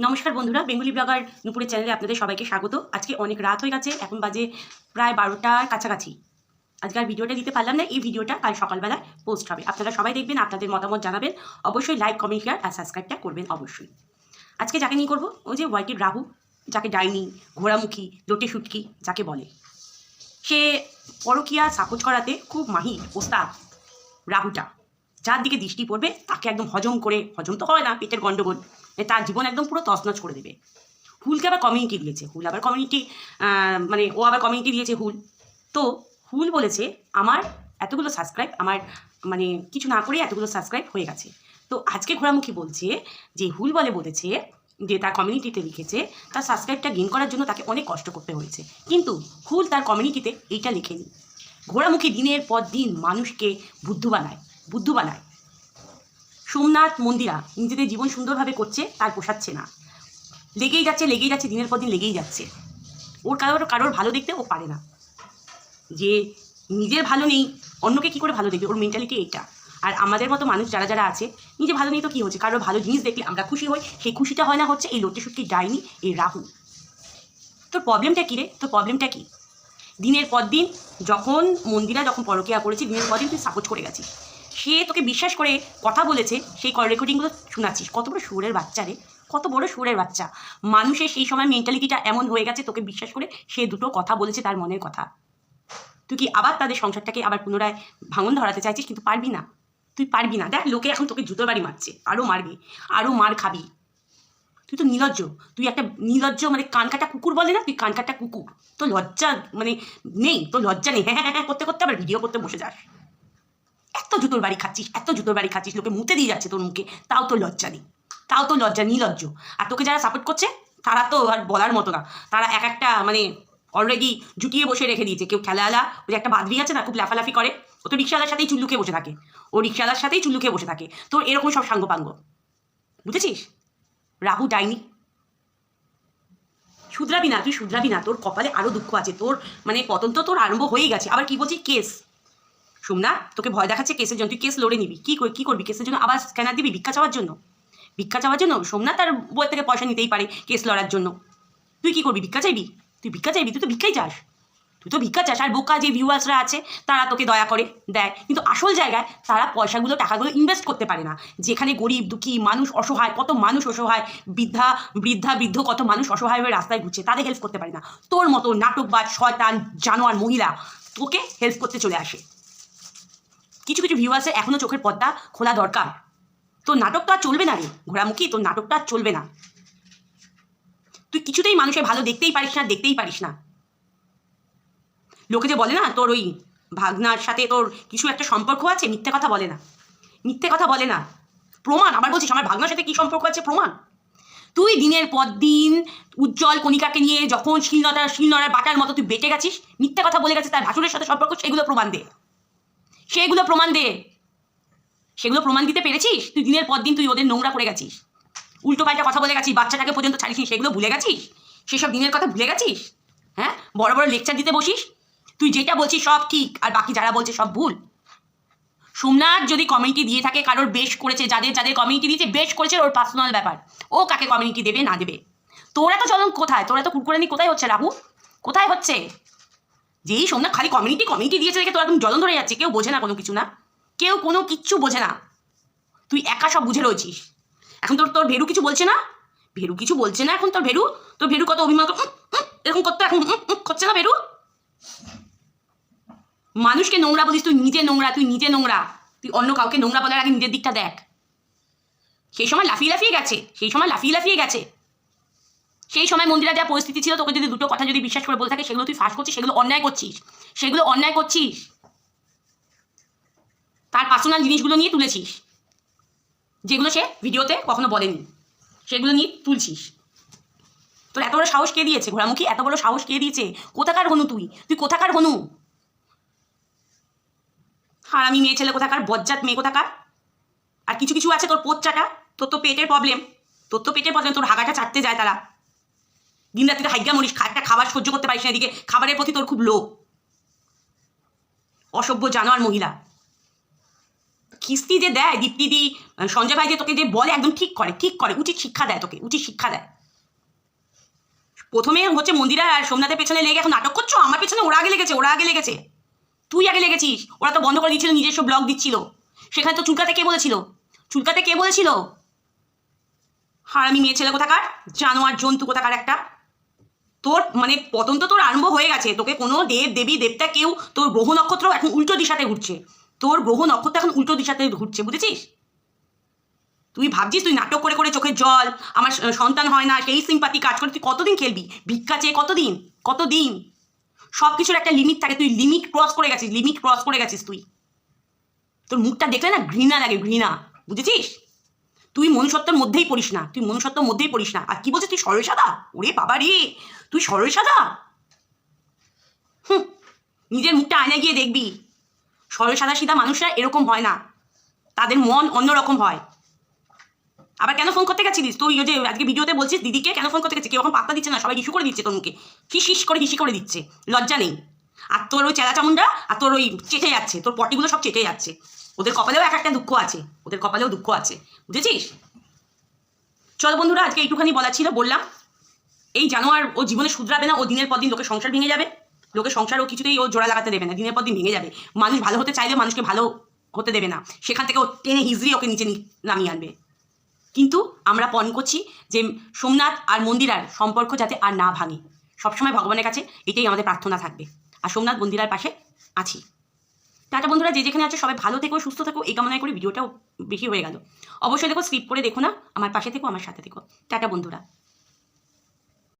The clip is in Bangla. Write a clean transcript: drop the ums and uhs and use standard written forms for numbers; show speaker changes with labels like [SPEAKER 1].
[SPEAKER 1] নমস্কার বন্ধুরা, বেঙ্গলি ব্লগার নুপুরের চ্যানেলে আপনাদের সবাইকে স্বাগত। আজকে অনেক রাত হয়ে গেছে, এখন বাজে প্রায় 12টার কাছাকাছি। আজকে আর ভিডিওটা দিতে পারলাম না। এই ভিডিওটা কাল সকালবেলায় পোস্ট হবে, আপনারা সবাই দেখবেন, আপনাদের মতামত জানাবেন। অবশ্যই লাইক, কমেন্ট, শেয়ার আর সাবস্ক্রাইবটা করবেন অবশ্যই। আজকে যাকে নিয়ে করবো, ওই যে হোয়াইটেড রাহু, যাকে ডাইনি, ঘোড়ামুখী, লোটে শুটকি যাকে বলে, সে পরকীয়া সাপোর্ট করাতে খুব মাহির, ওস্তাদ রাহুটা। যার দিকে দৃষ্টি পড়বে তাকে একদম হজম করে, হজম তো হয় না, পেটের গন্ডগোল, তার জীবন একদম পুরো তছনছ করে দেবে। হুলকে আবার কমিউনিটি দিয়েছে, হুল আবার কমিউনিটি, মানে ও আবার কমিউনিটি দিয়েছে হুল। তো হুল বলেছে আমার এতগুলো সাবস্ক্রাইব, আমার মানে কিছু না করে এতগুলো সাবস্ক্রাইব হয়ে গেছে। তো আজকে ঘোড়ামুখী বলছে যে হুল বলেছে যে তার কমিউনিটিতে লিখেছে তার সাবস্ক্রাইবটা গেইন করার জন্য তাকে অনেক কষ্ট করতে হয়েছে, কিন্তু হুল তার কমিউনিটিতে এইটা লেখেনি। ঘোড়ামুখী দিনের পর দিন মানুষকে বুদ্ধু বানায়। সোমনাথ মন্দিরা নিজেদের জীবন সুন্দরভাবে করছে, তার পোষাচ্ছে না, লেগেই যাচ্ছে, দিনের পর দিন লেগেই যাচ্ছে। ওর কারোর ভালো দেখতে ও পারে না, যে নিজের ভালো নেই অন্যকে কী করে ভালো দেখবে, ওর মেন্টালিটি এইটা। আর আমাদের মতো মানুষ যারা আছে, নিজে ভালো নেই তো কী হচ্ছে, কারোর ভালো জিনিস দেখলে আমরা খুশি হই, সেই খুশিটা হয় না হচ্ছে এই লোটে শুটকি ডাইনি, এই রাহু। তোর প্রবলেমটা কী রে, তোর প্রবলেমটা কী? দিনের পর দিন যখন মন্দিরা যখন পরকীয়া করেছে, দিনের পর দিন তুই সাপোর্ট করে গেছিস। সে তোকে বিশ্বাস করে কথা বলেছে, সেই কল রেকর্ডিংগুলো শোনাচ্ছিস। কত বড় সুরের বাচ্চা রে, কত বড় সুরের বাচ্চা। মানুষের সেই সময় মেন্টালিটিটা এমন হয়ে গেছে, তোকে বিশ্বাস করে সে দুটো কথা বলেছে, তার মনের কথা। তুই কি আবার তাদের সংসারটাকে আবার পুনরায় ভাঙন ধরাতে চাইছিস? কিন্তু পারবি না, তুই পারবি না। দেখ, লোকে এখন তোকে জুতোর বাড়ি মারছে, আরও মারবে, আরও মার খাবি। তুই তো নির্লজ্জ, তুই একটা নির্লজ্জ, মানে কানকাটা কুকুর বলে না, তুই কানকাটা কুকুর। তোর লজ্জা মানে নেই, তোর লজ্জা নেই। হ্যাঁ করতে করতে আবার ভিডিও করতে বসে যাস। এত জুতোর বাড়ি খাচ্ছিস, লোকে মুতে দিয়ে যাচ্ছে তোর মুখে, তাও তোর লজ্জা নেই, তাও তোর লজ্জা, নির্লজ্জ। আর তোকে যারা সাপোর্ট করছে তারা তো আর বলার মতো না, তারা এক একটা মানে অলরেডি জুটিয়ে বসে রেখে দিয়েছে। কেউ খেলাওয়ালা, ওই একটা বাদরি আছে না, খুব লাফালাফি করে, ও তো রিক্সাওয়ালার সাথেই চুল্লুকে বসে থাকে, বসে থাকে। তোর এরকম সব সাঙ্গপাঙ্গ, বুঝেছিস? রাহু ডাইনি, শুধরাবি না, তুই শুধরাবি না, তোর কপালে আরও দুঃখ আছে। তোর মানে পতন তো তোর আরম্ভ হয়েই গেছে। আবার কি বলছি, কেস। সোমনাথ তোকে ভয় দেখাচ্ছে কেসের জন্য, তুই কেস লড়ে নিবি। কী করবি কেসের জন্য? আবার স্ক্যানার দিবি ভিক্ষা চাওয়ার জন্য? সোমনাথ তার বই থেকে পয়সা নিতেই পারে কেস লড়ার জন্য। তুই কী করবি? ভিক্ষা চাইবি? তুই তো ভিক্ষাই চাস, আর বোকা যে ভিউয়ার্সরা আছে তারা তোকে দয়া করে দেয়, কিন্তু আসল জায়গায় তারা টাকাগুলো ইনভেস্ট করতে পারে না। যেখানে গরিব দুঃখী মানুষ অসহায়, কত মানুষ অসহায়, বৃদ্ধ কত মানুষ অসহায় হয়ে রাস্তায় ঘুরছে, তাদের হেল্প করতে পারে না। তোর মতো নাটকবাজ, শয়তান, জানোয়ার মহিলা তোকে হেল্প করতে চলে আসে। কিছু ভিউয়ার্সের এখনও চোখের পর্দা খোলা দরকার। তোর নাটকটা আর চলবে না রে ঘোড়ামুখী, তোর নাটকটা আর চলবে না। তুই কিছুতেই মানুষের ভালো দেখতেই পারিস না। লোকে যে বলে না তোর ওই ভাগনার সাথে তোর কিছু একটা সম্পর্ক আছে, মিথ্যে কথা বলে না। প্রমাণ আবার বলছিস আমার ভাগনার সাথে কি সম্পর্ক আছে, প্রমাণ। তুই দিনের পর দিন উজ্জ্বল কণিকাকে নিয়ে যখন শিলনড়ার বাটার মতো তুই বেটে গেছিস, মিথ্যে কথা বলে গেছিস তার ভাসুরের সাথে সম্পর্ক, সেগুলো প্রমাণ দে। সেগুলো প্রমাণ দিতে পেরেছিস? তুই দিনের পর দিন তুই ওদের নোংরা করে গেছিস, উল্টো পাল্টা কথা বলে গেছিস, বাচ্চাটাকে পর্যন্ত ছাড়িস, সেগুলো ভুলে গেছিস? সেসব দিনের কথা ভুলে গেছিস? হ্যাঁ, বড় লেকচার দিতে বসিস। তুই যেটা বলছিস সব ঠিক, আর বাকি যারা বলছে সব ভুল। সোমনাথ যদি কমিউনিটি দিয়ে থাকে, কারোর বেশ করেছে, যাদের কমিউনিটি দিয়েছে বেশ করেছে, ওর পার্সোনাল ব্যাপার, ও কাকে কমিউনিটি দেবে না দেবে। তোরা তো চলন কোথায়, তোরা তো কুকুরানি কোথায় হচ্ছে রাহু, কোথায় হচ্ছে? যেই সোমনাথ খালি কমিউনিটি দিয়েছে দেখে তোর একদম জ্বলন ধরে যাচ্ছে। কেউ বোঝে না কোনো কিছু, না কেউ কোনো কিচ্ছু বোঝে না, তুই একা সব বুঝে রয়েছিস। এখন তোর ভেরু কিছু বলছে না, এখন তোর ভেরু কত অভিমান এরকম করতে, এখন করছে না ভেরু। মানুষকে নোংরা বলিস, তুই নিজে নোংরা, তুই অন্য কাউকে নোংরা বলার আগে নিজের দিকটা দেখ। সেই সময় লাফিয়ে গেছে। সেই সময় মন্দিরা যা পরিস্থিতি ছিল, তোকে যদি দুটো কথা যদি বিশ্বাস করে বলে থাকে, সেগুলো তুই ফাঁস করছিস, সেগুলো অন্যায় করছিস। তার পার্সোনাল জিনিসগুলো নিয়ে তুলেছিস, যেগুলো সে ভিডিওতে কখনো বলেনি, সেগুলো নিয়ে তুলছিস। তোর এত বড় সাহস কে দিয়েছে ঘোড়ামুখী, এত বড় সাহস কে দিয়েছে? কোথাকার হনু তুই কোথাকার হনু? আর আমি মেয়ে ছেলে কোথাকার, বজ্জাত মেয়ে কোথাকার। আর কিছু আছে তোর পোচ্চাটা, তোর তো পেটের প্রবলেম, তোর হাগাটা চাটতে যায় তারা। দিন রাত্রিতে হাইগা মরিস, একটা খাবার সহ্য করতে পারিস না, এদিকে খাবারের প্রতি তোর খুব লোভ। অসভ্য জানোয়ার মহিলা। খিস্তি যে দেয় দীপ্তিদি, সঞ্জয় ভাই যে তোকে যে বলে একদম ঠিক করে, উচিত শিক্ষা দেয়, তোকে উচিত শিক্ষা দেয়। প্রথমে হচ্ছে মন্দিরা আর সোমনাথের পেছনে লেগে এখন নাটক করছো, আমার পেছনে ওরা আগে লেগেছে, তুই আগে লেগেছিস। ওরা তো বন্ধ করে দিচ্ছিল, নিজস্ব ব্লগ দিচ্ছিল, সেখানে তো চুলকাতে কে বলেছিল? হারামি মেয়ে ছেলে কোথাকার, জানোয়ার জন্তু কোথাকার একটা। তোর মানে পতন তো তোর আরম্ভ হয়ে গেছে। তোকে কোনো দেবী দেবতা কেউ, তোর গ্রহ নক্ষত্র এখন উল্টো দিশাতে ঘুরছে, বুঝেছিস? তুই ভাবছিস তুই নাটক করে চোখের জল, আমার সন্তান হয় না, সেই সিম্পাতি কাজ করে তুই কতদিন খেলবি? ভিক্ষা চেয়ে কতদিন? সব কিছুর একটা লিমিট থাকে, তুই লিমিট ক্রস করে গেছিস তুই। তোর মুখটা দেখলে না ঘৃণা লাগে, বুঝেছিস? তুই মনুষ্যত্বের মধ্যেই পড়িস না। আর কি বলছিস তুই সরল সাদা? ওরে বাবা রে, তুই সরল সাদা? নিজের মুখটা আয়নায় গিয়ে দেখবি। সরল সাদা সিধা মানুষরা এরকম হয় না, তাদের মন অন্যরকম হয়। আবার কেন ফোন করতে গেছিলিস তুই? যে আজকে ভিডিওতে বলছিস দিদিকে কেন ফোন করতে গেছিস? কেউ এখন পাত্তা দিচ্ছে না, সবাই ইস্যু করে দিচ্ছে তোর মুখে, হিসি করে দিচ্ছে, লজ্জা নেই। আর তোর ওই চেলা চামুন্ডা আর তোর ওই চেটে যাচ্ছে, তোর পটিগুলো সব চেটে যাচ্ছে। ওদের কপালেও একটা দুঃখ আছে, বুঝেছিস? চল বন্ধুরা, আজকে এইটুখানি বলা ছিল, বললাম। এই জানোয়ার ও জীবনে শুধরাবে না, ও দিনের পর দিন লোকের সংসার ভেঙে যাবে, ও কিছুতেই ও জোড়া লাগাতে দেবে না, দিনের পর দিন ভেঙে যাবে। মানুষ ভালো হতে চাইলে মানুষকে ভালো হতে দেবে না, সেখান থেকে ও টেনে হিজড়ি ওকে নিচে নামিয়ে আনবে। কিন্তু আমরা পণ করছি যে সোমনাথ আর মন্দিরার সম্পর্ক যাতে আর না ভাঙে, সবসময় ভগবানের কাছে এটাই আমাদের প্রার্থনা থাকবে। আর সোমনাথ মন্দিরার পাশে আছি। টাটা বন্ধুরা, যে যেখানে আছে সবাই ভালো থেকো, সুস্থ থেকো, এই কামনায় করে ভিডিওটাও বেশি হয়ে গেল। অবশ্যই দেখো, স্কিপ করে দেখো না, আমার পাশে থেকো, আমার সাথে থেকো। টাটা বন্ধুরা।